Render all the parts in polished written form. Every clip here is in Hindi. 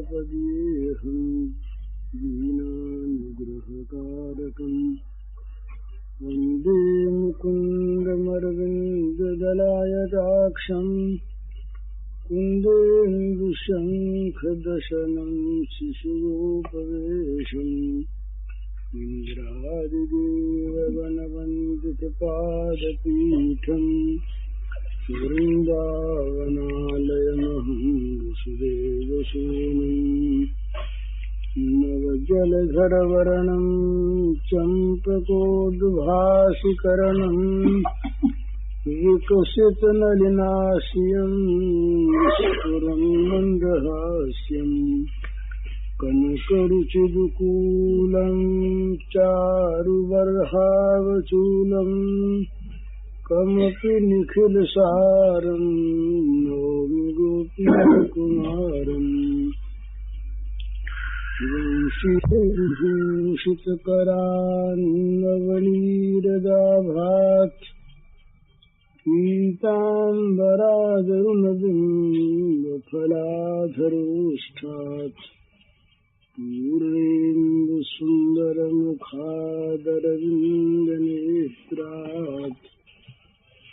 पद्येऽहं दीनानुग्रहकारकम् वन्दे मुकुन्दमरविन्ददलायताक्षम् कुन्देन्दुशङ्खदशनं शिशुगोपवेशम् इन्द्रादिदेववनवन्दितपादपीठम् वृन्दावनालयमहं वसुदेवसूनुम् नवजलधरवर्णं चम्पकोद्भासिकरणं विकसितनलिनास्यं स्फुरं मन्दहास्यं कनकरुचिदुकूलं चारुबर्हावचूलं कमपि निखिलसारं नौमि गोपीकुमारम् वंशीभूषितकरान्नवनीरदाभात् पीताम्बरादरुणबिम्बफलाधरोष्ठात् पूर्णेन्दुसुन्दरमुखादरविन्दनेत्रात्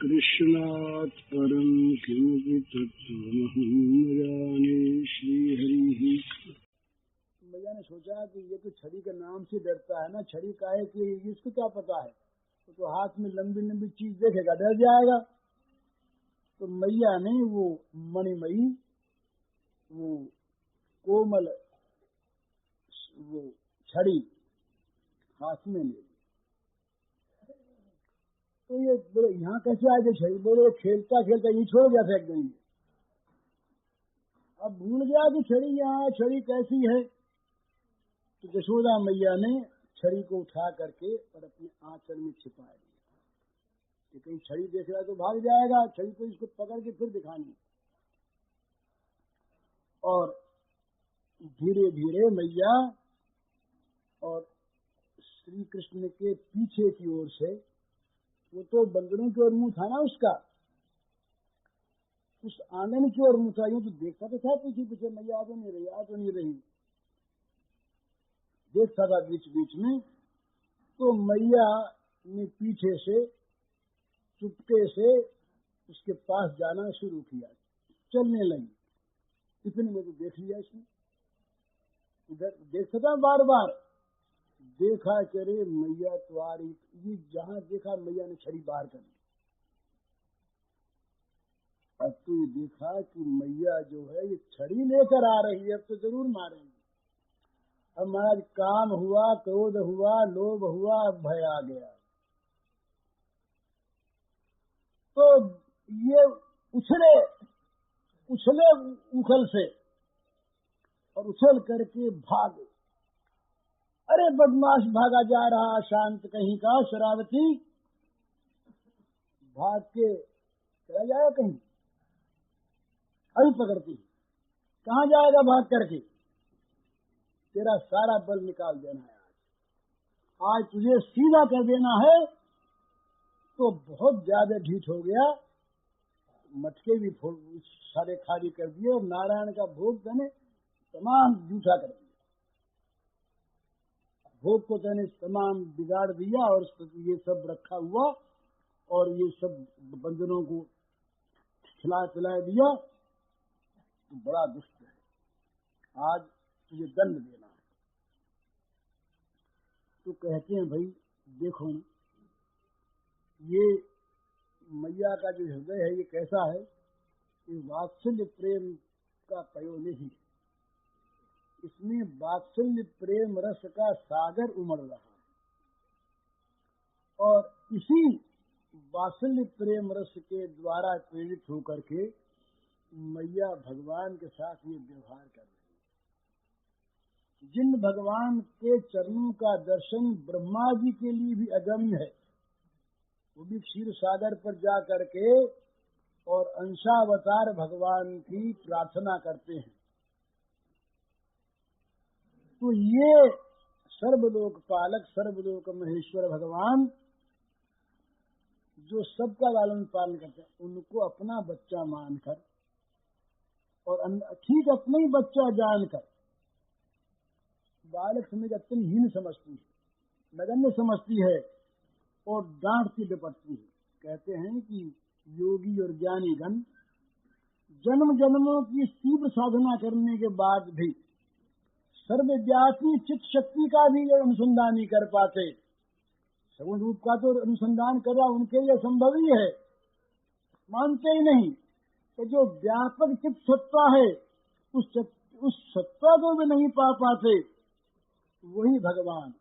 कृष्णात् परं किमपि तत्त्वमहं न जाने। श्रीहरिः। मैया ने सोचा कि ये तो छड़ी के नाम से डरता है ना, छड़ी काहे कि इसको क्या पता है, तो हाथ में लंबी लंबी चीज देखेगा डर जाएगा। तो मैया ने वो मणिमयी वो कोमल वो छड़ी हाथ में ले ली। तो ये बोले यहाँ कैसे आ गई छड़ी, बोले खेलता खेलता ये छोड़ गया फेंक देंगे। अब भूल गया कि छड़ी यहाँ, छड़ी कैसी है। तो यशोदा मैया ने छड़ी को उठा करके और अपने आंचल में छिपा दिया कि कहीं छड़ी देख रहा है तो भाग जाएगा, छड़ी को इसको पकड़ के फिर दिखानी। और धीरे धीरे मैया और श्री कृष्ण के पीछे की ओर से, वो तो बंदरों की ओर मुंह था ना उसका, उस आंगन की ओर मुंह था। यूं तो देखता तो था पीछे पीछे, मैया आ तो नहीं रही, आ तो नहीं रही, देखता था बीच बीच में। तो मैया ने पीछे से चुपके से उसके पास जाना शुरू किया, चलने लगी। इतने में तो देख लिया इसने, इधर देखता था बार बार, देखा करे मैया तो आ रही। ये जहां देखा मैया ने छड़ी बाहर कर दी। अब तो ये देखा कि मैया जो है ये छड़ी लेकर आ रही है, अब तो जरूर मारेंगे। अब महाराज काम हुआ, क्रोध हुआ, लोभ हुआ, भय आ गया। तो ये उछले उछल से और उछल करके भागे। अरे बदमाश भागा जा रहा, शांत कहीं का शरारती, भाग के चला जाएगा कहीं, अभी पकड़ती, कहाँ जाएगा भाग करके, तेरा सारा बल निकाल देना है आज तुझे सीधा कर देना है। तो बहुत ज्यादा ढीठ हो गया, मटके भी सारे खाली कर दिए और नारायण का भोग तने तमाम जूठा कर दिया। भोग को तने तमाम बिगाड़ दिया और ये सब रखा हुआ और ये सब बंदरों को खिला पिला दिया। तो बड़ा दुष्ट है, आज तुझे दंड देना है। तो कहते हैं भाई देखो न, ये मैया का जो हृदय है ये कैसा है, ये वात्सल्य प्रेम का प्रयोग नहीं, इसमें वात्सल्य प्रेम रस का सागर उमड़ रहा है। और इसी वात्सल्य प्रेम रस के द्वारा प्रेरित होकर के मैया भगवान के साथ ये व्यवहार कर रही है। जिन भगवान के चरणों का दर्शन ब्रह्मा जी के लिए भी अगम्य है, वो भी क्षीर सागर पर जा करके और अंशावतार भगवान की प्रार्थना करते हैं। तो ये सर्वलोक पालक सर्वलोक महेश्वर भगवान जो सबका लालन पालन करते हैं, उनको अपना बच्चा मानकर और ठीक अपना ही बच्चा जानकर बालक समझ अत्यंत हीन समझती है, नगण्य समझती है और डांटती डपटती है। कहते हैं कि योगी और ज्ञानी गण जन्म जन्मों की तीव्र साधना करने के बाद भी सर्वव्यापी चित्त शक्ति का भी अनुसंधान नहीं कर पाते। सगुण रूप का तो अनुसंधान करना उनके लिए संभव ही है, मानते ही नहीं। तो जो व्यापक चित्त सत्ता है उस सत्ता को भी नहीं पा पाते, वही भगवान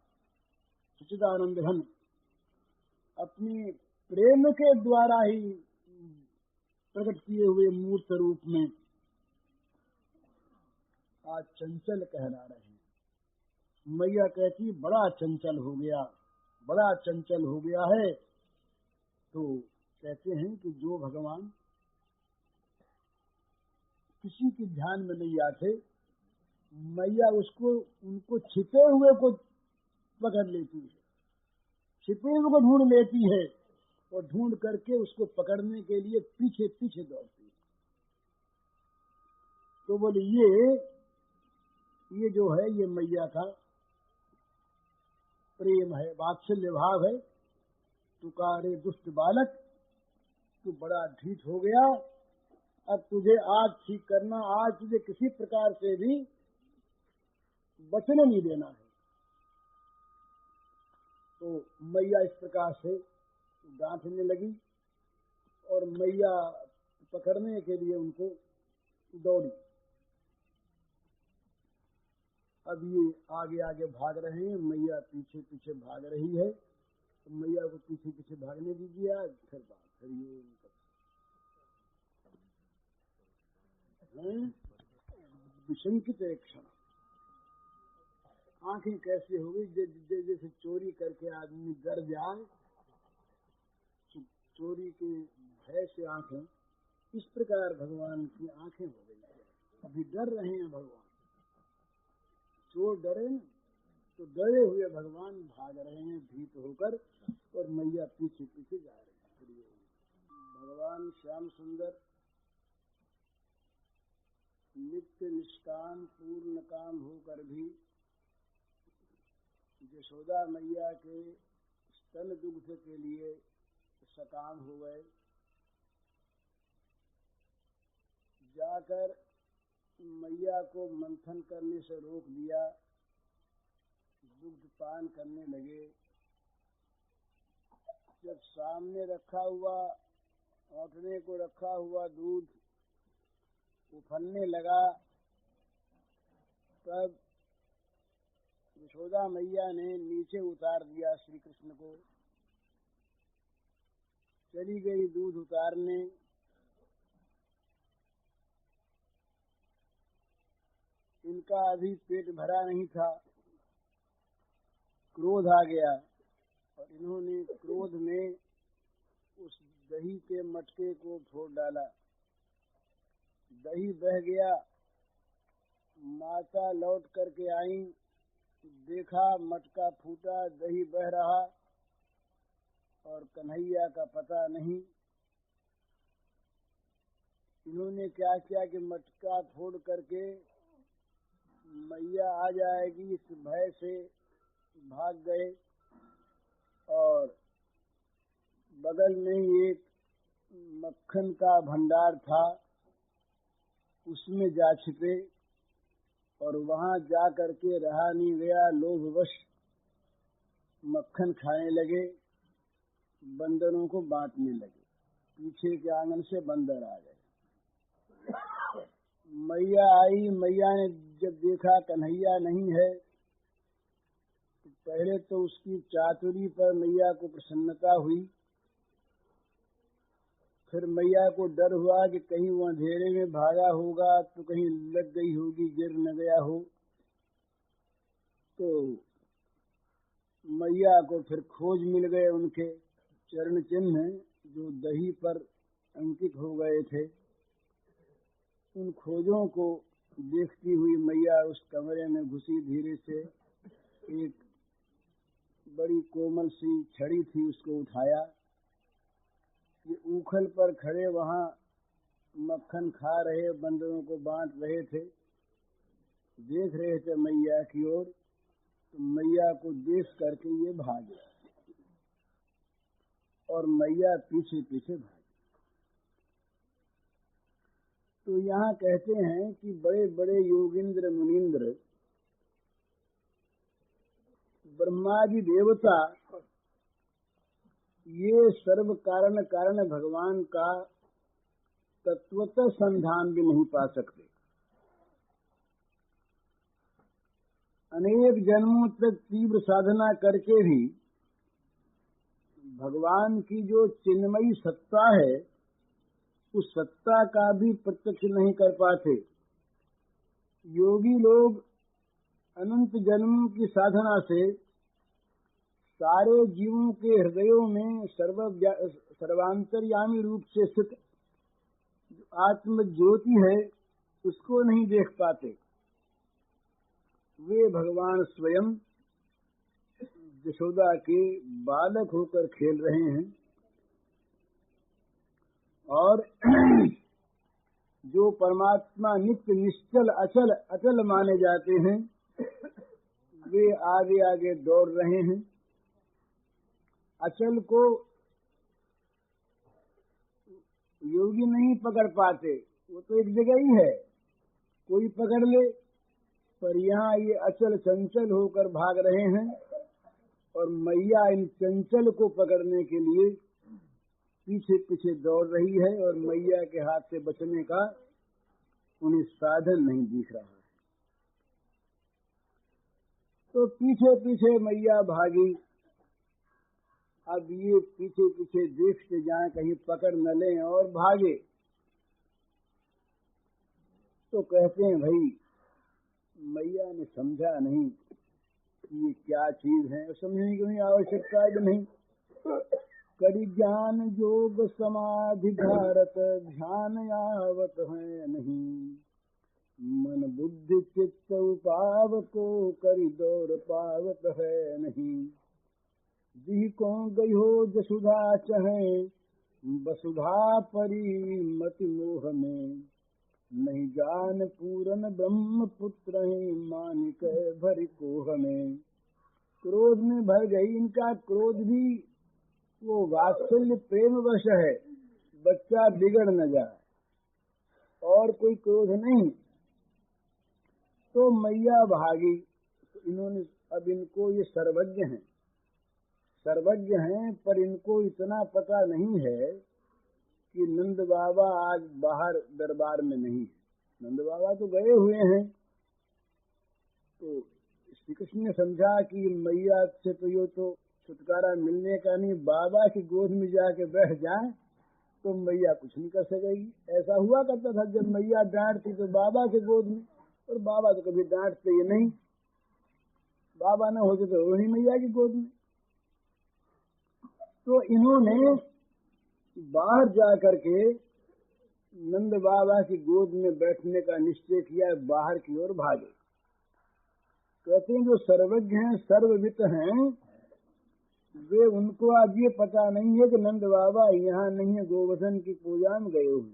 सच्चिदानंद घन अपने प्रेम के द्वारा ही प्रकट किए हुए मूर्त रूप में आज चंचल कहला रहे हैं। मैया कहती बड़ा चंचल हो गया, बड़ा चंचल हो गया है। तो कहते हैं कि जो भगवान किसी के ध्यान में नहीं आते, मैया उनको छिपे हुए को पकड़ लेती है, छिपे हुए को ढूंढ लेती है और ढूंढ करके उसको पकड़ने के लिए पीछे पीछे दौड़ती है। तो बोले ये जो है ये मैया का प्रेम है, वात्सल्य भाव है। तुकारे दुष्ट बालक, तू बड़ा ढीठ हो गया, अब तुझे आज ठीक करना, आज तुझे किसी प्रकार से भी बचने नहीं देना है। तो मैया इस प्रकार से डांटने लगी और मैया पकड़ने के लिए उनको दौड़ी। अब ये आगे आगे भाग रहे हैं, मैया पीछे पीछे भाग रही है। तो मैया को पीछे पीछे भागने दीजिए। आज फिर बात करिए विशंकित एक क्षण आंखें कैसे हो गई, जैसे चोरी करके आदमी डर जाए, चोरी के भय से आंखें, इस प्रकार भगवान की आंखें हो गई। अभी डर रहे हैं भगवान, चोर डरे न, तो डरे हुए भगवान भाग रहे हैं भीत होकर और मैया पीछे पीछे जा रही है। भगवान श्याम सुंदर नित्य निष्काम पूर्ण काम होकर भी यशोदा मैया के स्तन दुग्ध के लिए सकाम हो गए। जाकर मैया को मंथन करने से रोक दिया, दुग्ध पान करने लगे। जब सामने रखा हुआ औंठने को रखा हुआ दूध उफलने लगा, तब यशोदा मैया ने नीचे उतार दिया श्री कृष्ण को। चली गई दूध उतारने। इनका अभी पेट भरा नहीं था, क्रोध आ गया और इन्होंने क्रोध में उस दही के मटके को फोड़ डाला। दही बह गया। माता लौट करके आई, देखा मटका फूटा, दही बह रहा और कन्हैया का पता नहीं। इन्होंने क्या किया कि मटका फोड़ करके मैया आ जाएगी इस भय से भाग गए और बगल में एक मक्खन का भंडार था, उसमें जा छिपे और वहां जा करके रहा नहीं गया, लोभवश मक्खन खाने लगे, बंदरों को बांटने लगे। पीछे के आंगन से बंदर आ गए। मैया आई, मैया ने जब देखा कन्हैया नहीं है तो पहले तो उसकी चातुरी पर मैया को प्रसन्नता हुई, फिर मैया को डर हुआ कि कहीं वो अंधेरे में भागा होगा तो कहीं लग गई होगी, गिर न गया हो। तो मैया को फिर खोज मिल गए उनके चरण चिन्ह जो दही पर अंकित हो गए थे। उन खोजों को देखती हुई मैया उस कमरे में घुसी। धीरे से एक बड़ी कोमल सी छड़ी थी, उसको उठाया। ये ऊखल पर खड़े वहां मक्खन खा रहे बंदरों को बांट रहे थे, देख रहे थे मैया की ओर। तो मैया को देख करके ये भागे और मैया पीछे पीछे भागे। तो यहाँ कहते हैं कि बड़े बड़े योगींद्र मुनींद्र ब्रह्मादि देवता ये सर्व कारण कारण भगवान का तत्वतः संधान भी नहीं पा सकते। अनेक जन्मों तक तीव्र साधना करके भी भगवान की जो चिन्मयी सत्ता है उस सत्ता का भी प्रत्यक्ष नहीं कर पाते। योगी लोग अनंत जन्मों की साधना से सारे जीवों के हृदयों में सर्वांतर्यामी रूप से स्थित आत्म ज्योति है उसको नहीं देख पाते। वे भगवान स्वयं यशोदा के बालक होकर खेल रहे हैं और जो परमात्मा नित्य निश्चल अचल अचल माने जाते हैं वे आगे आगे दौड़ रहे हैं। अचल को योगी नहीं पकड़ पाते, वो तो एक जगह ही है, कोई पकड़ ले, पर यहाँ ये अचल चंचल होकर भाग रहे हैं और मैया इन चंचल को पकड़ने के लिए पीछे पीछे दौड़ रही है और मैया के हाथ से बचने का उन्हें साधन नहीं दिख रहा है। तो पीछे पीछे मैया भागी। अब ये पीछे पीछे देखते जाएं कहीं पकड़ न लें और भागे। तो कहते हैं भाई मैया ने समझा नहीं कि ये क्या चीज है, समझने की कोई आवश्यकता भी नहीं। कड़ी ज्ञान योग समाधि भारत ध्यान आवत है नहीं, मन बुद्धि चित्त उपाव को करी दौड़ पावत है नहीं। जी को गई हो जसुधा चहे वसुधा परी मति मोह में, नहीं जान पूरन ब्रह्म पुत्र मानिक भरी कोह में। क्रोध में भर गई, इनका क्रोध भी वो वात्सल्य प्रेम वश है, बच्चा बिगड़ न जाए, और कोई क्रोध नहीं। तो मैया भागी। तो इन्होंने अब इनको ये सर्वज्ञ हैं, सर्वज्ञ हैं, पर इनको इतना पता नहीं है कि नंद बाबा आज बाहर दरबार में नहीं है। नंद बाबा तो गए हुए हैं। तो श्री कृष्ण ने समझा कि मैया से तो ये तो छुटकारा मिलने का नहीं, बाबा की गोद में जाके बैठ जाए तो मैया कुछ नहीं कर सकेगी। ऐसा हुआ करता था जब मैया डांटती तो बाबा के गोद में, और बाबा तो कभी डांटते ही नहीं, बाबा न होते तो वही मैया की गोद में। तो इन्होंने बाहर जा करके नंद बाबा की गोद में बैठने का निश्चय किया, बाहर की ओर भागे। कहते हैं जो सर्वज्ञ हैं, सर्ववित हैं, वे उनको आज ये पता नहीं है कि नंद बाबा यहाँ नहीं है, गोवर्धन की पूजा में गए हुए।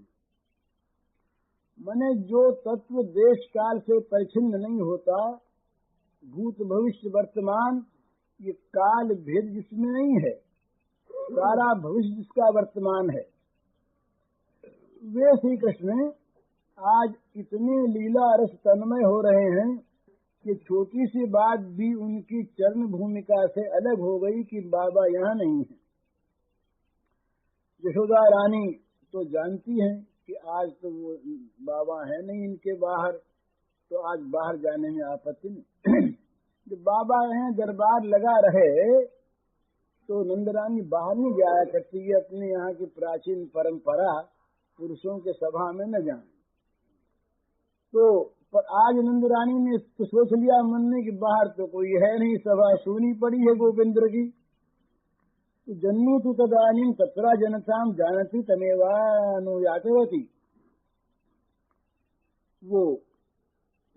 माने जो तत्व देश काल से परिच्छिन्न नहीं होता, भूत भविष्य वर्तमान, ये काल भेद जिसमें नहीं है, सारा भविष्य जिसका वर्तमान है, वे श्री कृष्ण आज इतने लीला रस तन्मय हो रहे हैं कि छोटी सी बात भी उनकी चरण भूमिका से अलग हो गई कि बाबा यहाँ नहीं है। यशोदा रानी तो जानती हैं कि आज तो वो बाबा है नहीं इनके बाहर, तो आज बाहर जाने में आपत्ति नहीं। जब बाबा हैं दरबार लगा रहे तो नंदरानी बाहर नहीं जाया करती है, अपने यहाँ की प्राचीन परंपरा पुरुषों के सभा में न जाए। तो पर आज नंदरानी ने तो सोच लिया मन में कि बाहर तो कोई है नहीं, सभा सुनी पड़ी है गोविंद्र की। तो जन्मी तु तदानीं तत्रा जनताम जानती तमेवानुयातवती। वो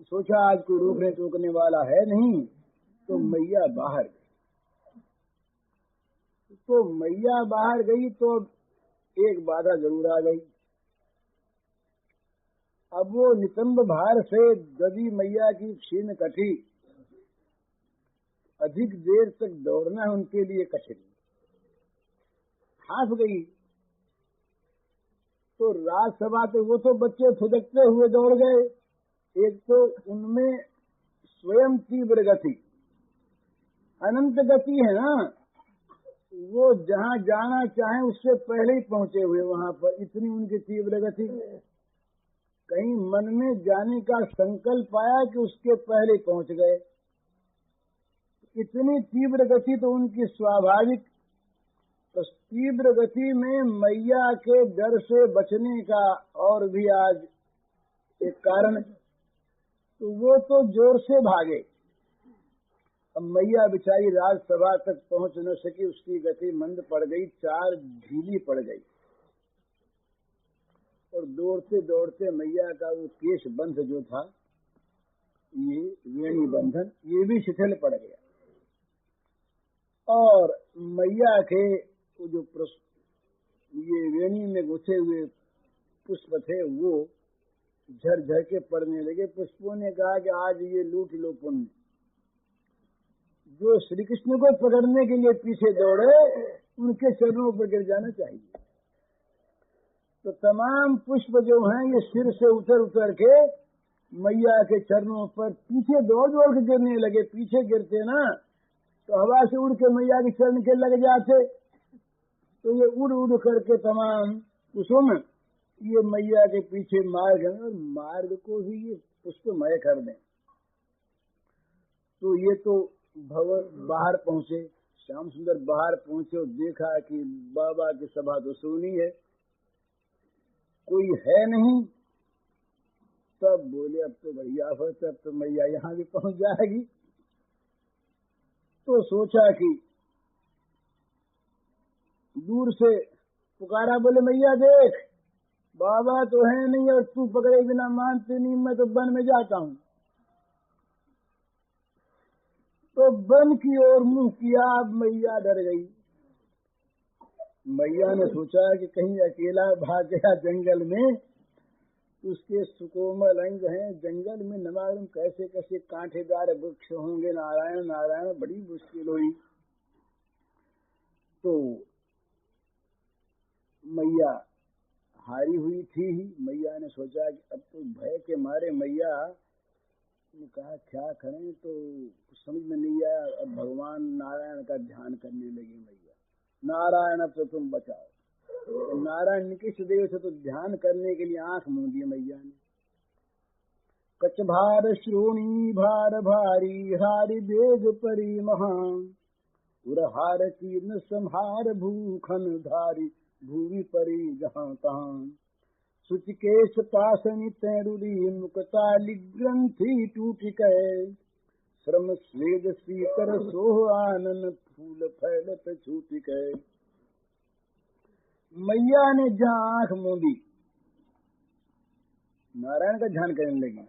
सोचा आज कोई रोकने टोकने वाला है नहीं, तो मैया बाहर गई। तो मैया बाहर गई तो एक बाधा जरूर आ गई। अब वो नितंब भार से दबी मैया की क्षीण कटी अधिक देर तक दौड़ना उनके लिए कठिन। हाफ गई तो राजसभा पे वो तो बच्चे फुदकते हुए दौड़ गए। एक तो उनमें स्वयं तीव्र गति, अनंत गति है ना, वो जहाँ जाना चाहे उससे पहले ही पहुंचे हुए वहां पर, इतनी उनकी तीव्र गति। कहीं मन में जाने का संकल्प आया कि उसके पहले पहुंच गए। इतनी तीव्र गति तो उनकी स्वाभाविक। तो तीव्र गति में मैया के डर से बचने का और भी आज एक कारण, तो वो तो जोर से भागे। अब मैया बेचारी राजसभा तक पहुंच न सकी, उसकी गति मंद पड़ गई, चार ढीली पड़ गई। और दौड़ते दौड़ते मैया का वो केश बंध जो था, ये वेणी बंधन, ये भी शिथिल पड़ गया। और मैया के वो जो ये वेणी में गुथे हुए पुष्प थे वो झरझर के पड़ने लगे। पुष्पों ने कहा कि आज ये लूट लो पुण्य। जो श्री कृष्ण को पकड़ने के लिए पीछे दौड़े उनके चरणों पर गिर जाना चाहिए। तो तमाम पुष्प जो हैं ये सिर से उतर के मैया के चरणों पर पीछे दौड़ दौड़ के गिरने लगे। पीछे गिरते ना तो हवा से उड़ के मैया के चरण के लग जाते, तो ये उड़ उड़ करके तमाम कुसुम ये मैया के पीछे मार्ग है, और मार्ग को ही ये पुष्पमय कर दें। तो ये तो भवन बाहर पहुंचे, श्याम सुंदर बाहर पहुंचे और देखा कि बाबा की सभा तो सुनी है, कोई है नहीं। तब बोले अब तो बढ़िया हो, तब तो मैया यहाँ भी पहुंच जाएगी। तो सोचा कि दूर से पुकारा, बोले मैया देख बाबा तो है नहीं और तू पकड़े बिना मानती नहीं, मैं तो वन में जाता हूँ। तो वन की ओर मुंह किया। अब मैया डर गई। मैया ने सोचा कि कहीं अकेला भाग गया जंगल में, उसके सुकोमल अंग हैं, जंगल में न मालूम कैसे कैसे कांटेदार वृक्ष होंगे। नारायण नारायण, बड़ी मुश्किल हुई। तो मैया हारी हुई थी ही। मैया ने सोचा कि अब तो भय के मारे मैया ने कहा क्या करें, तो समझ में नहीं आया। अब भगवान नारायण का ध्यान करने लगी मैया, नारायण अब तो तुम बचाओ। तो नारायण निकिष्ट देव से तो ध्यान करने के लिए आंख मूंदी मैया ने। कच भार श्रोणी भार भारी, हारि वेग परी महान, उरहार कीर्ण संहार भूखन धारी, भूवि परी जहाँ तहाँ। सुचिकेश पासनि तैरुरी, मुक्ताली ग्रंथि टूट गए, श्रम स्वेद सीकर सोह आनन, फूल फैलत छूट गए। मैया ने जहाँ आंख मूंदी नारायण का ध्यान करने लगी।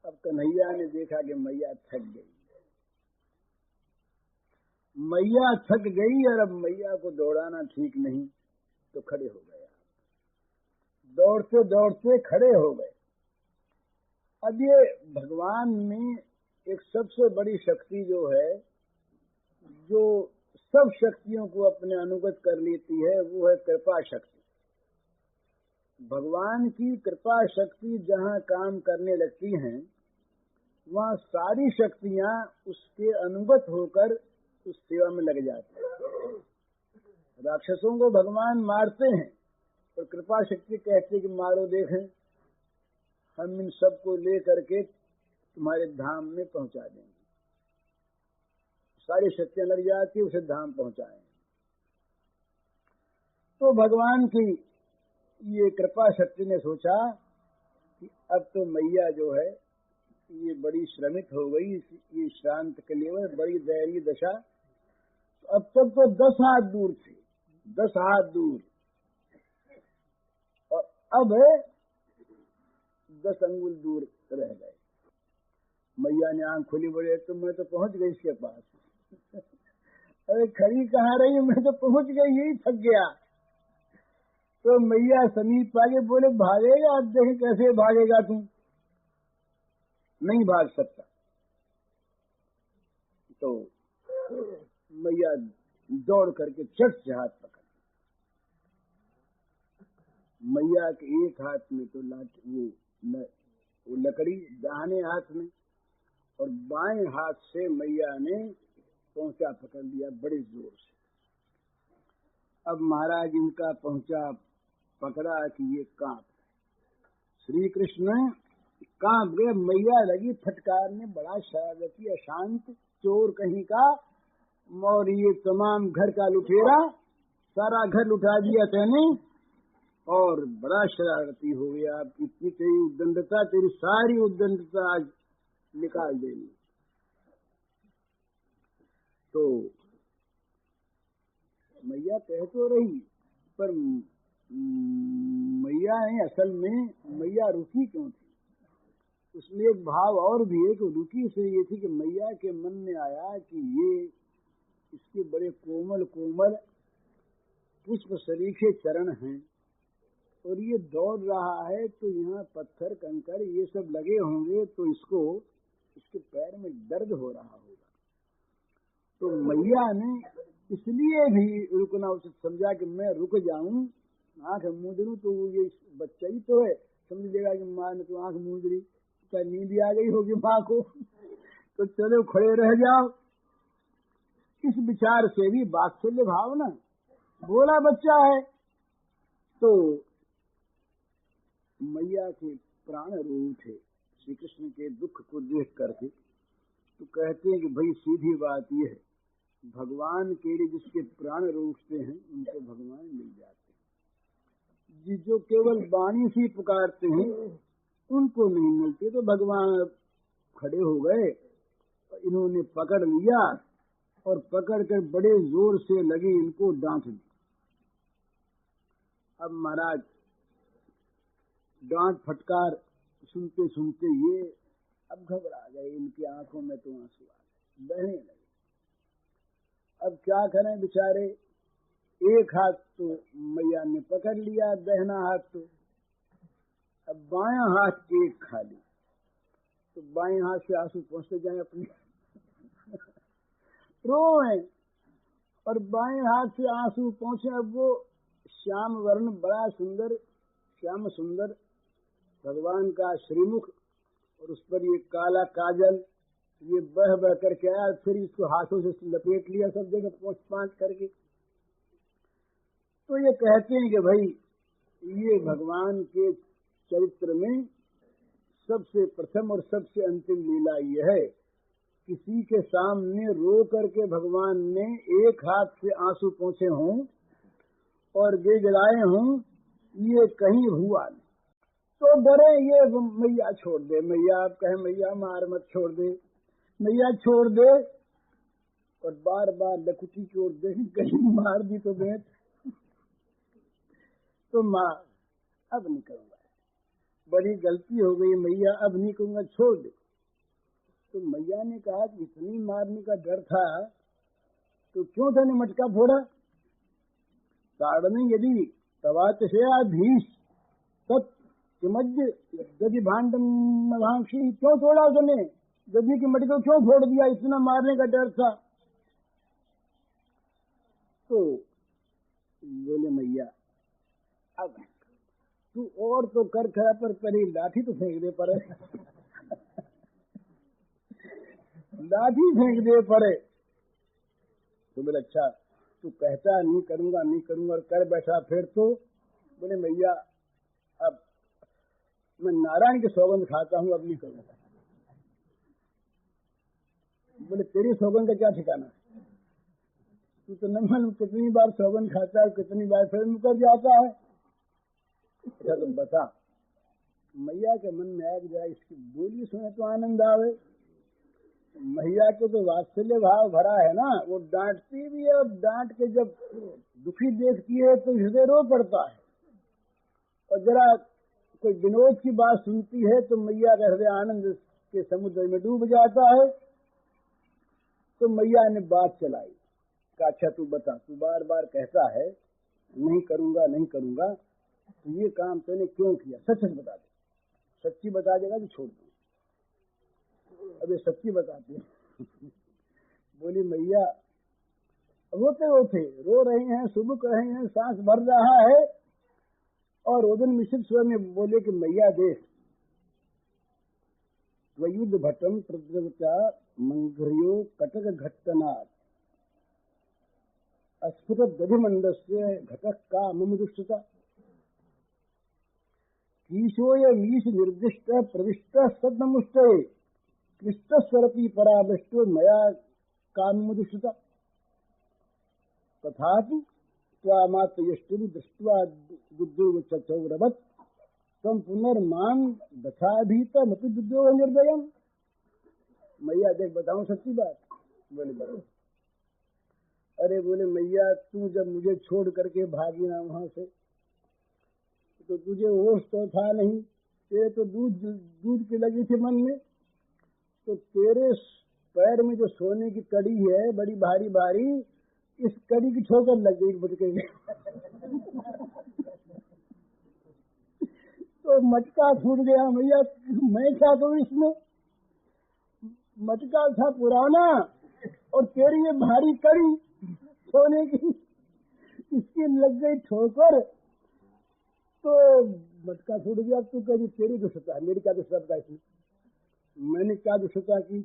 अब कन्हैया ने देखा कि मैया थक गई। मैया थक गई और अब मैया को दौड़ाना ठीक नहीं, तो खड़े हो गए। दौड़ते दौड़ते खड़े हो गए। अब ये भगवान में एक सबसे बड़ी शक्ति जो है, जो सब शक्तियों को अपने अनुगत कर लेती है, वो है कृपा शक्ति। भगवान की कृपा शक्ति जहाँ काम करने लगती हैं, वहाँ सारी शक्तियाँ उसके अनुगत होकर उस सेवा में लग जाती हैं। राक्षसों को भगवान मारते हैं और कृपा शक्ति कहती कि मारो, देखें हम इन सबको ले करके तुम्हारे धाम में पहुंचा देंगे। सारी शक्तियां लग जाती, उसे धाम पहुंचाएं। तो भगवान की ये कृपा शक्ति ने सोचा कि अब तो मैया जो है ये बड़ी श्रमित हो गई, ये श्रांत के लिए बड़ी दयनीय दशा। तो अब तक तो 10 हाथ दूर थी, 10 हाथ दूर, और अब 10 अंगुल दूर रह गए। मैया ने आंख खोली, बोले तो मैं तो पहुंच गई इसके पास। अरे खड़ी कहाँ रही, मैं तो पहुंच गई, यही थक गया। तो मैया समीप आगे, बोले भागेगा, अब देख कैसे भागेगा तू, नहीं भाग सकता। तो मैया दौड़ करके झट से हाथ पकड़, मैया के एक हाथ में तो वो लकड़ी दाहिने हाथ में, और बाएं हाथ से मैया ने पहुंचा पकड़ लिया बड़े जोर से। अब महाराज इनका पहुंचा पकड़ा कि ये कांप, श्री कृष्ण कांप गए। मैया लगी फटकारने, बड़ा शरारती अशांत चोर कहीं का, और ये तमाम घर का लुटेरा, सारा घर लुटा दिया तेने, और बड़ा शरारती हो गया। इतनी तेरी उद्दंडता, तेरी सारी उद्दंडता आज निकाल देनी। तो मैया कह तो रही, पर मैया ने असल में मैया रुकी क्यों थी? उसमें एक भाव और भी है कि रुकी से ये थी कि मैया के मन में आया कि ये इसके बड़े कोमल कोमल पुष्प सरीखे चरण हैं, और ये दौड़ रहा है तो यहाँ पत्थर कंकड़ ये सब लगे होंगे, तो इसके पैर में दर्द हो रहा होगा। तो मैया ने इसलिए भी रुकना उचित समझा कि मैं रुक जाऊं, आंख मूंद लूं, तो ये बच्चा ही तो है, समझ लेगा कि माँ ने तो आंख मूंद ली, क्या नींद आ गई होगी माँ को, तो चलो खड़े रह जाओ। इस विचार से भी वात्सल्य भाव ना, भोला बच्चा है। तो मैया के प्राण रो उठे श्री कृष्ण के दुख को देख करके। तो कहते हैं कि भाई सीधी बात यह है, भगवान के लिए जिसके प्राण रोकते हैं उनको भगवान मिल जाते हैं, जो केवल वाणी से पुकारते हैं उनको नहीं मिलते। तो भगवान खड़े हो गए, इन्होंने पकड़ लिया और पकड़ कर बड़े जोर से लगे इनको डांट दी। अब महाराज डांट फटकार सुनते सुनते ये अब घबरा गए, इनकी आंखों में तो आंसू आ गए, बहने लगे। अब क्या करें बेचारे, एक हाथ तो मैया ने पकड़ लिया, दाहिना हाथ तो, अब बायां हाथ एक खाली, तो बाएं हाथ से आंसू पहुंचते जाए अपने रोए, और बाएं हाथ से आंसू पहुंचे। अब वो श्याम वर्ण बड़ा सुंदर, श्याम सुंदर भगवान का श्रीमुख, और उस पर ये काला काजल, ये बह बह करके आया, फिर इसको हाथों से लपेट लिया सब जगह पोंछ पांच करके। तो ये कहते हैं कि भाई ये भगवान के चरित्र में सबसे प्रथम और सबसे अंतिम लीला ये है, किसी के सामने रो करके भगवान ने एक हाथ से आंसू पोंछे हों और गिड़गिड़ाए हों, ये कहीं हुआ नहीं। तो डरे ये मैया छोड़ दे, मैया आप कहे मैया मार मत, छोड़ दे मैया छोड़ दे, और बार बार लकुटी की ओर देख, कहीं मार दी तो बेट, तो माँ अब नहीं करूंगा, बड़ी गलती हो गई मैया, अब नहीं कहूंगा, छोड़ दे। तो मैया ने कहा कि इतनी मारने का डर था तो क्यों तूने मटका फोड़ा? ताड़ने यदि तवाचशयाधीश तत्मज्ज यदि भांडमभांक्षी, क्यों तोड़ा उसने? गद्दी की मटके को क्यों फोड़ दिया? इतना मारने का डर था। तो बोले मैया अब तू और तो कर खड़ा, पर पहले लाठी तो फेंक दे पड़े लाठी फेंक दे पड़े। तो बोले अच्छा तू कहता नहीं करूंगा नहीं करूंगा और कर बैठा फिर तो। बोले मैया अब मैं नारायण की सौगंध खाता हूँ, अब नहीं करूंगा। बोले तेरी सौगंध का क्या ठिकाना है? तू तो न मालूम कितनी बार सौगंध खाता है, कितनी बार फिर मुकर जाता है। अच्छा तुम बता। मैया के मन में आया कि जरा इसकी बोली सुने तो आनंद आवे। मैया के तो वात्सल्य भाव भरा है ना, वो डांटती भी है, और डांट के जब दुखी देखती है तो हृदय रो पड़ता है, और जरा कोई विनोद की बात सुनती है तो मैया का हृदय आनंद के समुद्र में डूब जाता है। तो मैया ने बात चलाई, कहा अच्छा तू बता, तू बार बार कहता है नहीं करूंगा नहीं करूंगा, तो ये काम तूने क्यों किया? सच सच बता दे। सच्ची बता देगा तो छोड़ दो। अब ये सच्ची बताते हैं बोली मैया, रोते रोते रो रहे हैं, सुबह रहे हैं, सांस भर रहा है, और रोदन मिश्रित स्वर में बोले कि मैया देख, वयुद्ध भट्टम प्रद्रवता मंघ्रियो कटक घट्टनाथ अस्फुट दधिमंड से घटक का मुमुदुष्टता ईशोय मीश निर्दिष्ट प्रविष्ट सदमुष्ट कृष्ट स्वरपी परामृष्टो मया कामुदुष्टता तथापि त्वामात्मयष्टिं दृष्ट्वा दुर्दुर्वचौरवत् तम पुनर्मान दशाभीतमपि दुर्दोह निर्दयम्। मैया देख बताऊं सच्ची बात? बोले बरो। अरे बोले मैया, तू जब मुझे छोड़ करके भागी ना वहां से, तो तुझे होश तो था नहीं, तेरे तो दूध की लगी थी मन में, तो तेरे पैर में जो सोने की कड़ी है बड़ी भारी भारी, इस कड़ी की ठोकर लग गई बटके में तो मटका फूट गया। मैया मैं क्या करूं इसमें, मटका था पुराना और तेरी ये भारी कड़ी सोने की, इसकी लग गई ठोकर तो मटका फूट गया। तू कह रही तेरी दुष्टता है, मेरी क्या दुष्टता है इसमें? मैंने क्या दुष्टता की?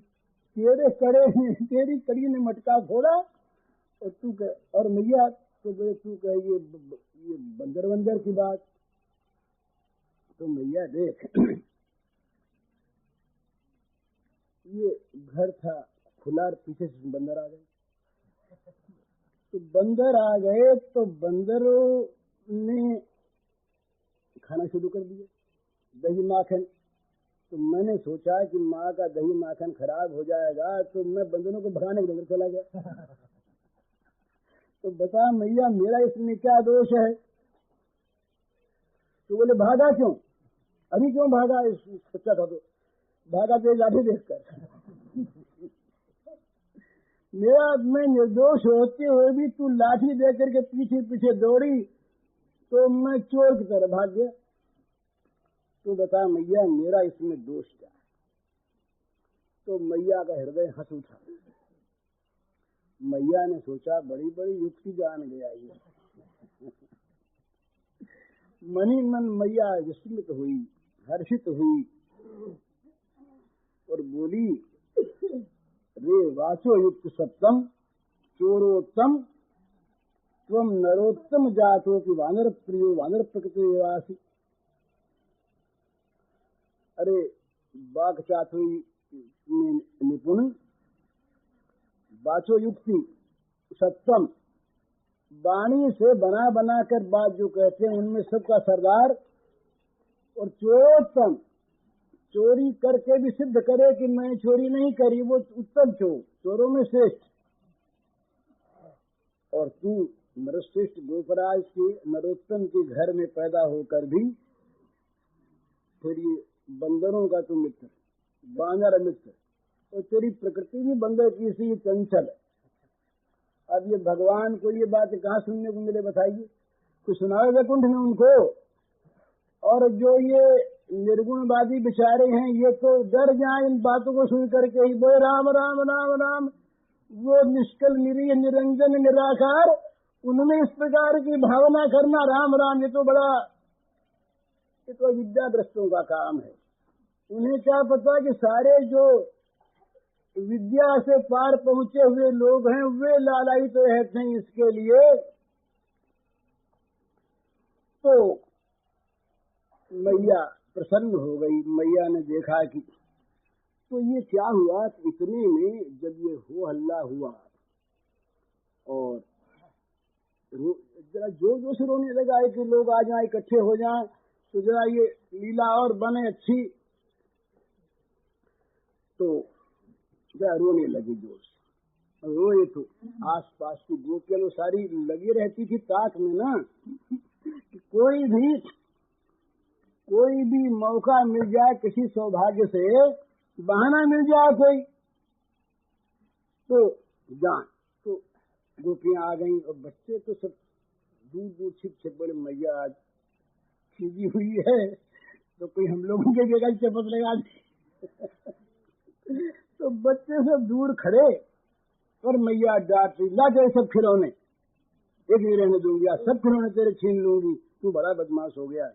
तेरे कड़े तेरी कड़ी ने मटका फोड़ा और तू कह, और मैया तो तू कह ये बंदर वंदर की बात। तो मैया देख ये घर था खुला, पीछे से बंदर आ गए, तो बंदर आ गए तो बंदरों ने खाना शुरू कर दिया दही माखन। तो मैंने सोचा कि माँ का दही माखन खराब हो जाएगा, तो मैं बंदरों को भगाने के लिए चला गया तो बता मैया मेरा इसमें क्या दोष है? तो बोले भागा क्यों? अभी क्यों भागा? सोचा था तो भागा तो लाठी देखकर मेरा मैं निर्दोष होते हुए भी तू लाठी दे करके पीछे पीछे दौड़ी, तो मैं चोर की तरह भाग गया। तो बता मैया मेरा इसमें दोष क्या है? तो मैया का हृदय हंस उठा। मैया ने सोचा बड़ी बड़ी युक्ति जान गया ये मनी मन मैया विस्मित हुई, हर्षित हुई और बोली, रे वाचो युक्त सप्तम चोरोत्तम त्वम नरोत्तम जातो की वानर प्रियो वानर प्रकृति। अरे बाघ चातुरी में निपुण, बाचो युक्ति सप्तम, वाणी से बना बना कर बात जो कहते हैं उनमें सबका सरदार, और चोरोत्तम, चोरी करके भी सिद्ध करे कि मैं चोरी नहीं करी, वो उत्तम चोर, चोरों में श्रेष्ठ। और तू नरश्रेष्ठ गोपराज के नरोत्तम के घर में पैदा होकर भी फिर ये बंदरों का तू मित्र, बानर मित्र, और तेरी प्रकृति भी बंदर की सी चंचल। अब ये भगवान को ये बात कहाँ सुनने को मिले बताइए? कुछ सुनाओ वैकुंठ में उनको। और जो ये निर्गुणवादी बेचारे हैं ये तो डर जाए इन बातों को सुन करके ही, बोले राम राम राम राम। वो निष्कल निरीह निरंजन निराकार, उनमें इस प्रकार की भावना करना राम राम, ये तो विद्याग्रस्तों का काम है। उन्हें क्या पता कि सारे जो विद्या से पार पहुंचे हुए लोग हैं वे लालायित रहते हैं इसके लिए। तो मैया प्रसन्न हो गई। मैया ने देखा कि तो ये क्या हुआ, इतने में जब ये हो हल्ला हुआ और जरा जोर जोर से रोने लगा है कि लोग आ जाए, इकट्ठे हो जाएं, तो जरा ये लीला और बने अच्छी। तो जरा रोने लगी जोर से, रोए तो आस पास की गोपियां सारी लगी रहती थी ताक में ना, कि कोई भी मौका मिल जाए, किसी सौभाग्य से बहाना मिल जाए कोई तो जान। तो गोपियां आ गईं और बच्चे तो सब दूर दूर छिप छिप बोले मैया आज खींची हुई है तो कोई हम लोगों के जगह चपत लगा दी तो बच्चे सब दूर खड़े पर मैया डांट रही, ला तेरे सब खिलौने, एक नहीं रहने दूंगी, सब खिलौने तेरे छीन लूंगी, तू बड़ा बदमाश हो गया।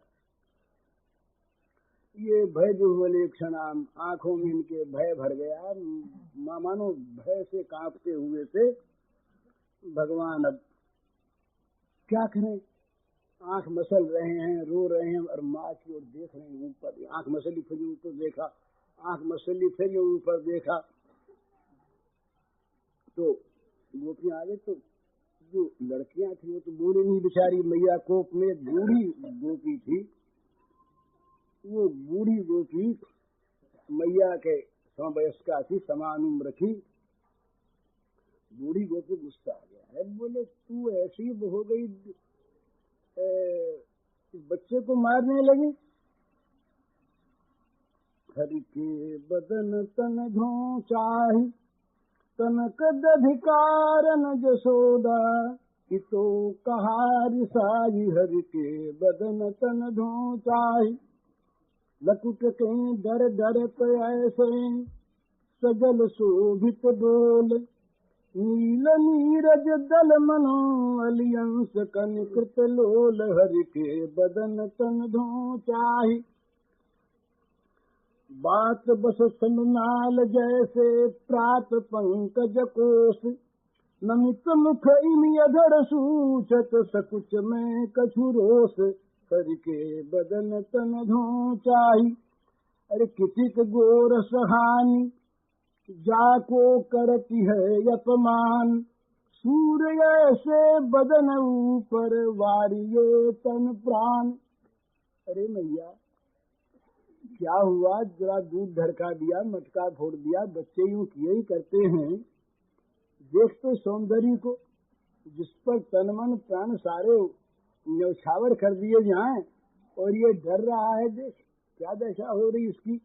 ये भय जो हुए क्षण आंखों में इनके भय भर गया, मानो भय से कांपते हुए से भगवान अब क्या करें। आंख मसल रहे हैं, रो रहे हैं और माँ की ओर देख रहे हैं ऊपर। आंख मसली फिर ऊपर देखा, आंख मसली फिर ऊपर देखा, तो गोपियां आ गई। तो जो लड़कियां थी वो तो बूढ़ी नहीं बेचारी, मैया कोप में बूढ़ी गोपी थी, वो बूढ़ी गोपी मैया के समवयस्का थी, समान उम्र की। बूढ़ी गोपी गुस्सा आ गया है, बोले तू ऐसी हो गई, बच्चे को मारने लगी। हरि के बदन तन धो चाही, तनक दधिकारन जसोदा, इतो कहार साई। हरि के बदन तन धो चाही, लकुट के डर डर पे ऐसे, सजल शोभित डोल, नील नीरज दल मनो अलियंस कनिकृत लोल। हरि के बदन तन धो चाही, बात बस समनाल जैसे, प्रात पंकज कोश, नमित मुख इमि अधर सूचत, सकुच में कछु रोष। हरि के बदन तन धो चाही, अरे किसी के गोरस हानि, जाको करती है अपमान, सूर्य से बदन ऊपर, वारिये तन प्राण। अरे मैया क्या हुआ, जरा दूध ढड़का दिया, मटका फोड़ दिया, बच्चे यूं किए ही करते हैं। देख तो सौंदर्य को, जिस पर तन मन प्राण सारे न्यौछावर कर दिए जाएं, और ये डर रहा है, देख क्या दशा हो रही इसकी।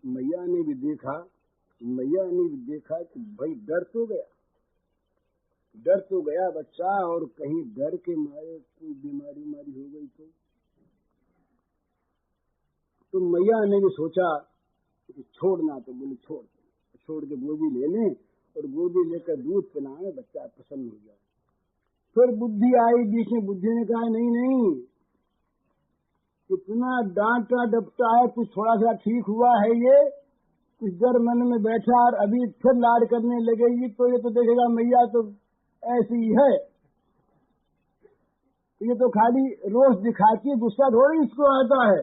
मैया ने भी देखा कि भाई डर तो गया बच्चा, और कहीं डर के मारे कोई बीमारी हो गई तो मैया ने भी सोचा कि छोड़ना, तो बोले छोड़ के गोदी ले लें, और गोदी लेकर दूध पिलाएं, बच्चा प्रसन्न हो जाए। फिर बुद्धि आई बीच में, बुद्धि ने कहा नहीं, कितना डांटा डपटा है, कुछ थोड़ा सा ठीक हुआ है, ये कुछ डर मन में बैठा, और अभी फिर लाड करने लगेगी तो ये तो देखेगा मैया तो ऐसी है, ये तो खाली रोष दिखाती है, गुस्सा थोड़ी इसको आता है,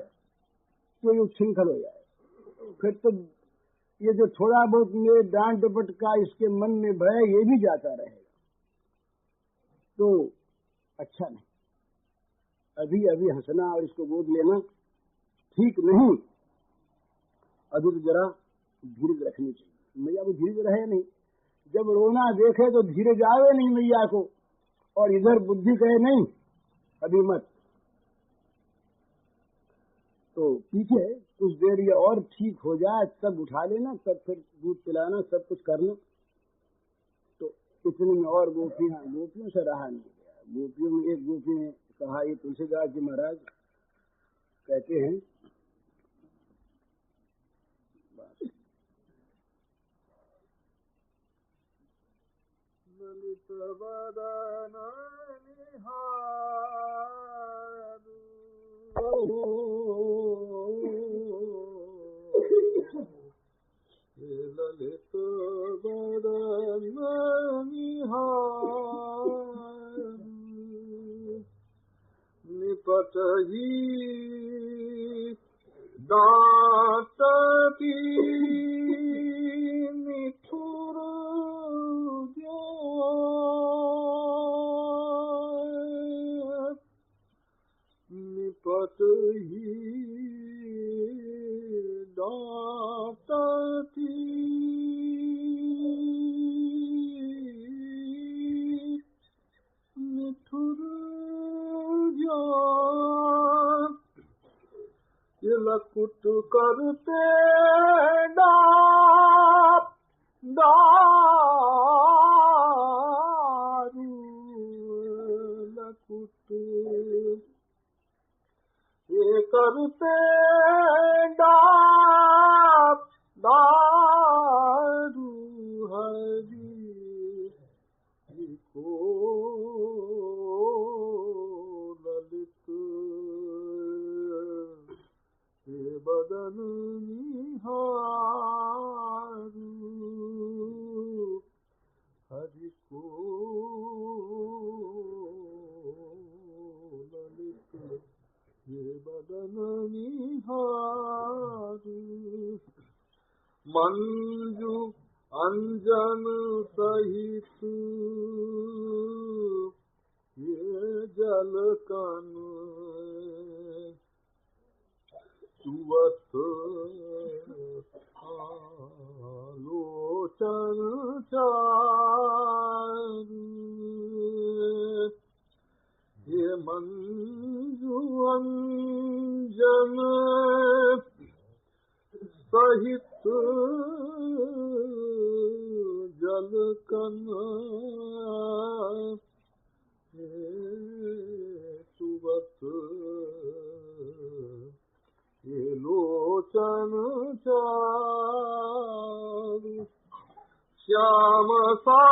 तो ये उच्छृंखल हो जाए। फिर तो ये जो थोड़ा बहुत मेरे डांट डपट का इसके मन में भय, ये भी जाता रहेगा, तो अच्छा नहीं। अभी हंसना और इसको गोद लेना ठीक नहीं, अभी तो जरा धीरज रखनी चाहिए। मैया को धीरज रहे नहीं, जब रोना देखे तो धीरज आवे नहीं मैया को, और इधर बुद्धि कहे नहीं अभी मत, तो पीछे कुछ देर ये और ठीक हो जाए तब उठा लेना, तब फिर दूध पिलाना, सब कुछ करना। तो इतने में और गोपियों से रहा नहीं गया। गोपियों में एक गोपी ने कहा, ये तुलसीदास जी महाराज कहते हैं, ललित वदन ललित वदन निपटहि दांतती निठुर निपटहि दांतती निठुर लकुट करते दारू लकुट ये करते दारू है बदन निहारू हरि को ललित ये बदन निहारू मंजू अंजन सहित ये जल कन सुवत आलोचन चारु ये मंजू अंजन सहित जल कन सुवत ये लोचन चारु श्याम सारस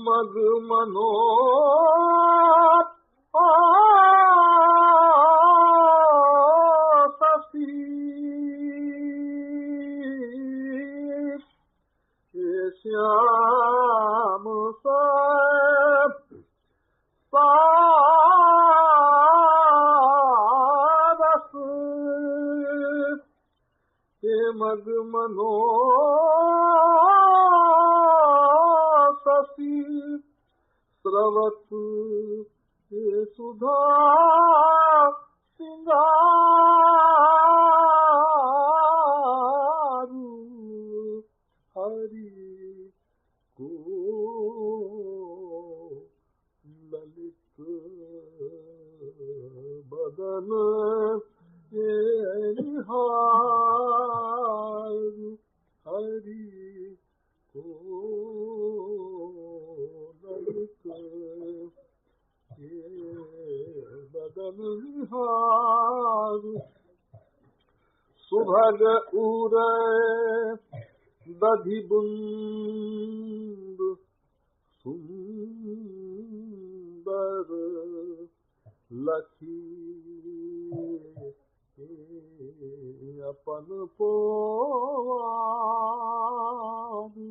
मग मनो श्याम सारस हे मग मनो शशि स्रवत हे सुधा सिंगारू हरि को ललित बदन ये निहारू हरि को ललित ये बदन निहारू सुभग उरे दधि बुंद सुंदर लखी अपन पोवारू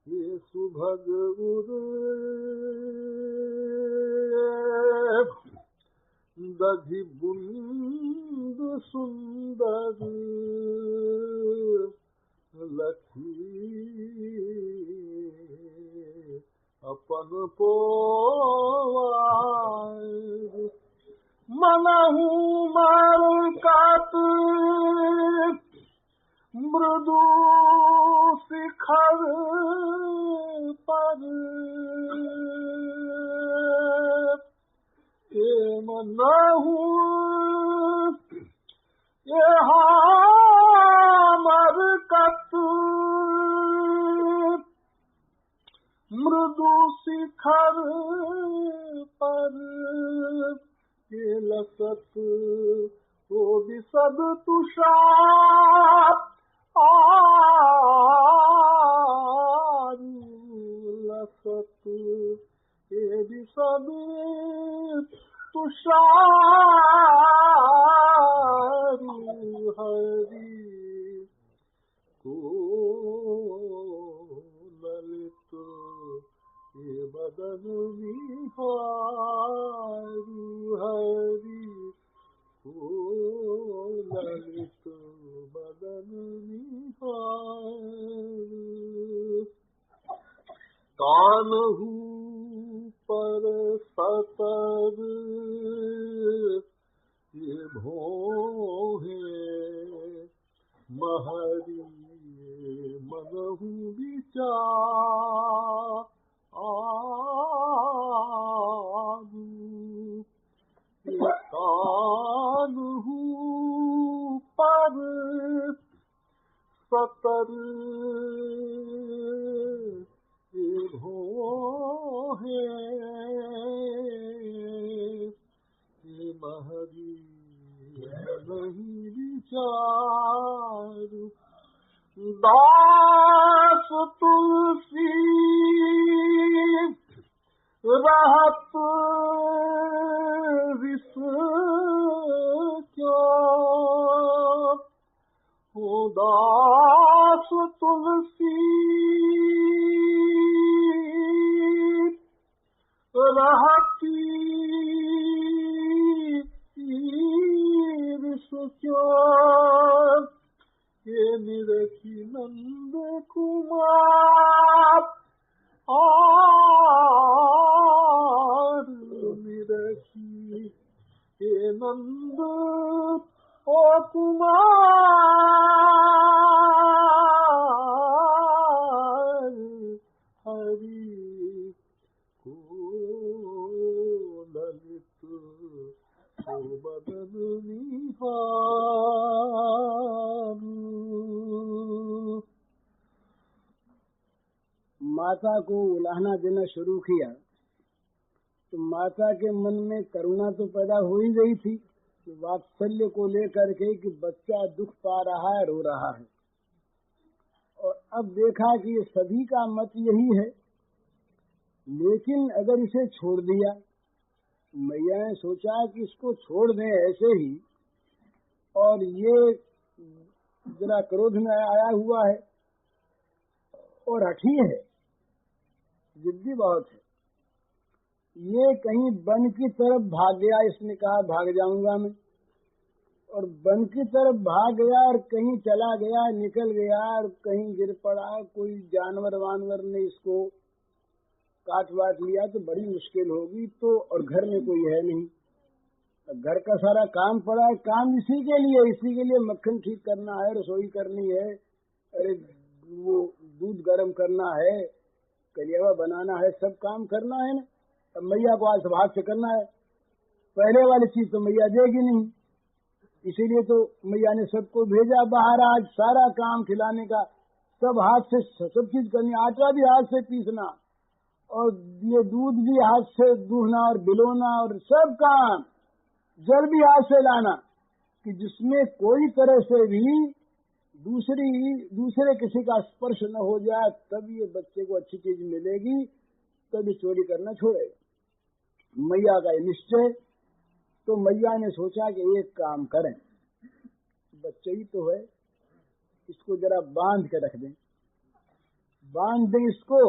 ये सुभग उरे दधि बुंद सुंदर लखी अपन पोवारू मनहु मार कात मृदु शिखर पर ये मनहु ये हमर कत मृदु शिखर पर ये लसत ओ विशद तुषार आरु लसत ये विशद तुषार हरि को ललित ये बदन निहारू हरि को ललित बदन निहारू कान्हू पर सतर ये भोहे महरी मनहु विचार ये कान्हू पर सतर ये भोहे ये महरी नहीं विचारू दास तुल रहती विश्वचार के निरखी नंद कुमार और निरखी के नंद ओ कुमार हरि को ललित बदन निहार। माता को उलाहना देना शुरू किया तो माता के मन में करुणा तो पैदा हो ही गई थी, वात्सल्य को लेकर के कि बच्चा दुख पा रहा है, रो रहा है। और अब देखा कि ये सभी का मत यही है, लेकिन अगर इसे छोड़ दिया, मैया ने सोचा कि इसको छोड़ दें ऐसे ही, और ये जरा क्रोध में आया हुआ है और हठी है, जिद्दी बहुत है, ये कहीं वन की तरफ भाग गया। इसने कहा भाग जाऊंगा मैं, और वन की तरफ भाग गया और कहीं चला गया, निकल गया और कहीं गिर पड़ा, कोई जानवर वानवर ने इसको काट वाट लिया तो बड़ी मुश्किल होगी। तो और घर में कोई है नहीं, घर का सारा काम पड़ा है, काम इसी के लिए मक्खन ठीक करना है, रसोई करनी है, अरे वो दूध गर्म करना है, कलियावा बनाना है, सब काम करना है ना। अब मैया को आज हाथ से करना है, पहले वाली चीज तो मैया देगी नहीं, इसीलिए तो मैया ने सबको भेजा बाहर। आज सारा काम खिलाने का सब हाथ से, सब चीज करनी, आटा भी हाथ से पीसना और ये दूध भी हाथ से दूहना और बिलोना और सब काम, जल भी हाथ से लाना, कि जिसमें कोई तरह से भी दूसरे किसी का स्पर्श न हो जाए, तब ये बच्चे को अच्छी चीज मिलेगी, तभी चोरी करना छोड़ेगा। मैया का निश्चय। तो मैया ने सोचा कि एक काम करें, बच्चे ही तो है, इसको जरा बांध के रख दें, बांध दें इसको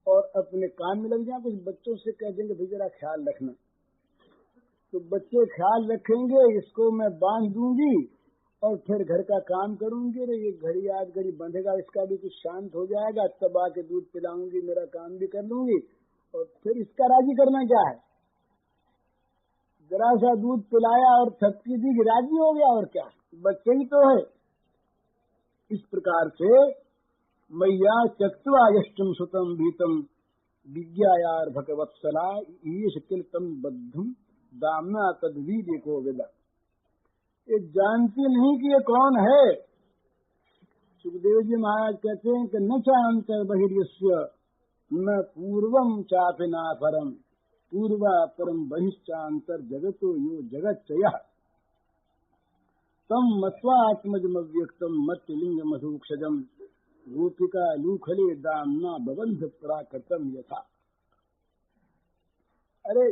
और अपने काम में लग जाए। कुछ बच्चों से कह देंगे भाई जरा ख्याल रखना, तो बच्चे ख्याल रखेंगे, इसको मैं बांध दूंगी और फिर घर का काम करूंगी। रे ये घड़ी आज घड़ी बंधेगा, इसका भी कुछ शांत हो जाएगा, तब आके दूध पिलाऊंगी, मेरा काम भी कर लूंगी। और फिर इसका राजी करना क्या है, जरा सा दूध पिलाया और थपकी दी, राजी हो गया, और क्या, बच्चे ही तो है। इस प्रकार से मैया त्यक्त्वा यष्टम सुतम भीतम विज्ञायार भगवत्सला ईश किलतम बद्धम दामना तद्वीर्य को विदा। ये जानती नहीं कि ये कौन है। सुखदेव जी महाराज कहते हैं कि न चांत बहिर्यस्य न पूर्वम चापि न परम पूर्वा परम बहिश्चांतर जगतो यो जगच्चयः तम मत्वात्मजमव्यक्तम मत्लिंग मधुक्षजम गोपिका लूखले दामना बबंध प्राकृतम यथा। अरे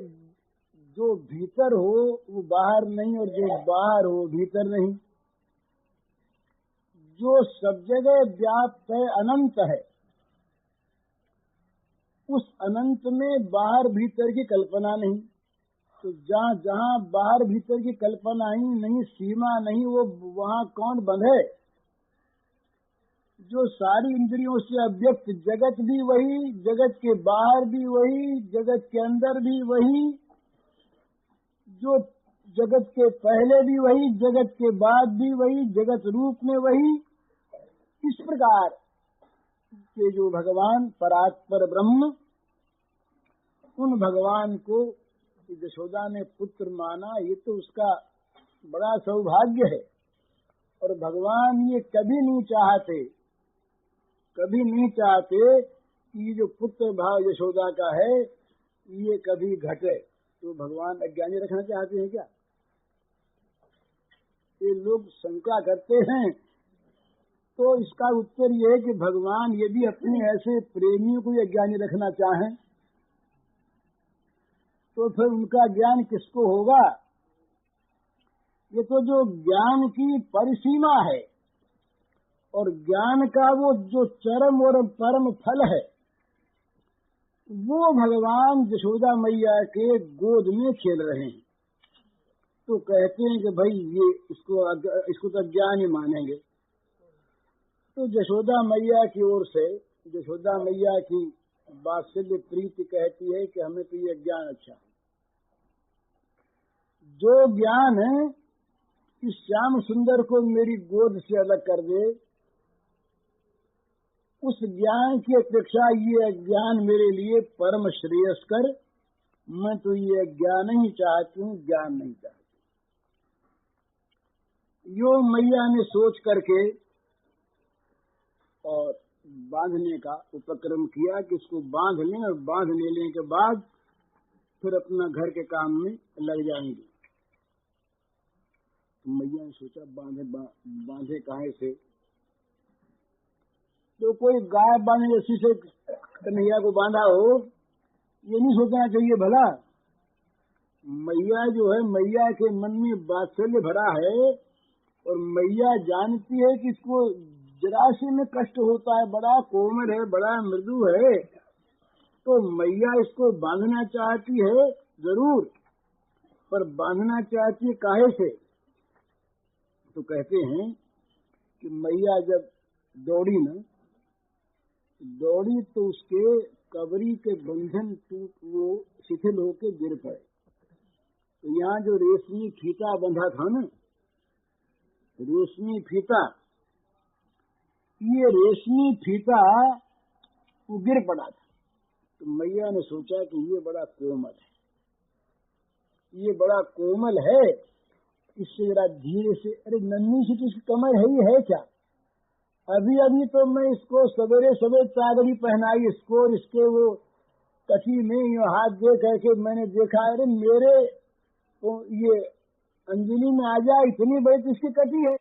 जो भीतर हो वो बाहर नहीं, और जो बाहर हो भीतर नहीं, जो सब जगह व्याप्त है, अनंत है, उस अनंत में बाहर भीतर की कल्पना नहीं। तो जहाँ जहाँ बाहर भीतर की कल्पना ही नहीं, सीमा नहीं, वो वहाँ कौन बंधे। जो सारी इंद्रियों से अव्यक्त जगत भी वही, जगत के बाहर भी वही, जगत के अंदर भी वही, जो जगत के पहले भी वही, जगत के बाद भी वही, जगत रूप में वही। इस प्रकार के जो भगवान परात्पर ब्रह्म, उन भगवान को यशोदा ने पुत्र माना, ये तो उसका बड़ा सौभाग्य है। और भगवान ये कभी नहीं चाहते कि ये जो पुत्र भाव यशोदा का है ये कभी घटे। तो भगवान अज्ञानी रखना चाहते हैं क्या? ये लोग शंका करते हैं, तो इसका उत्तर ये है कि भगवान यदि अपने ऐसे प्रेमियों को अज्ञानी रखना चाहें तो फिर उनका ज्ञान किसको होगा? ये तो जो ज्ञान की परिसीमा है और ज्ञान का वो जो चरम और परम फल है, वो भगवान यशोदा मैया के गोद में खेल रहे हैं। तो कहते हैं कि भाई ये इसको तो ज्ञान ही मानेंगे। तो यशोदा मैया की ओर से यशोदा मैया की वात्सल्य प्रीति कहती है कि हमें तो ये ज्ञान अच्छा है। जो ज्ञान इस श्याम सुंदर को मेरी गोद से अलग कर दे, उस ज्ञान की अपेक्षा ये ज्ञान मेरे लिए परम श्रेयस्कर। मैं तो ये ज्ञान ही चाहती हूँ, ज्ञान नहीं चाहती। यो मैया ने सोच करके और बांधने का उपक्रम किया कि इसको बांध लें, और बांध लेने के बाद फिर अपना घर के काम में लग जाएंगे। तो मैया ने सोचा बांधे काहे से? तो कोई गाय बांधे रस्सी से कन्हैया को बांधा हो, ये नहीं सोचना चाहिए भला। मैया जो है, मैया के मन में वात्सल्य भरा है, और मैया जानती है कि इसको जरासी में कष्ट होता है, बड़ा कोमल है, बड़ा मृदु है, तो मैया इसको बांधना चाहती है जरूर, पर बांधना चाहती है काहे से? तो कहते हैं कि मैया जब दौड़ी तो उसके कबरी के बंधन वो शिथिल होके गिर पड़े। तो यहाँ जो रेशमी फीता बंधा था ना, रेशमी फीता, ये रेशमी फीता वो गिर पड़ा था। तो मैया ने सोचा कि ये बड़ा कोमल है, इससे जरा धीरे से, अरे नन्ही सी तो इसकी कमर है क्या? अभी तो मैं इसको सवेरे चादरी पहनाई इसको, और इसके वो कटी में ये हाथ दे करके मैंने देखा, अरे मेरे तो ये अंजलि में आ जाए, इतनी बड़ी तो इसकी कटी है।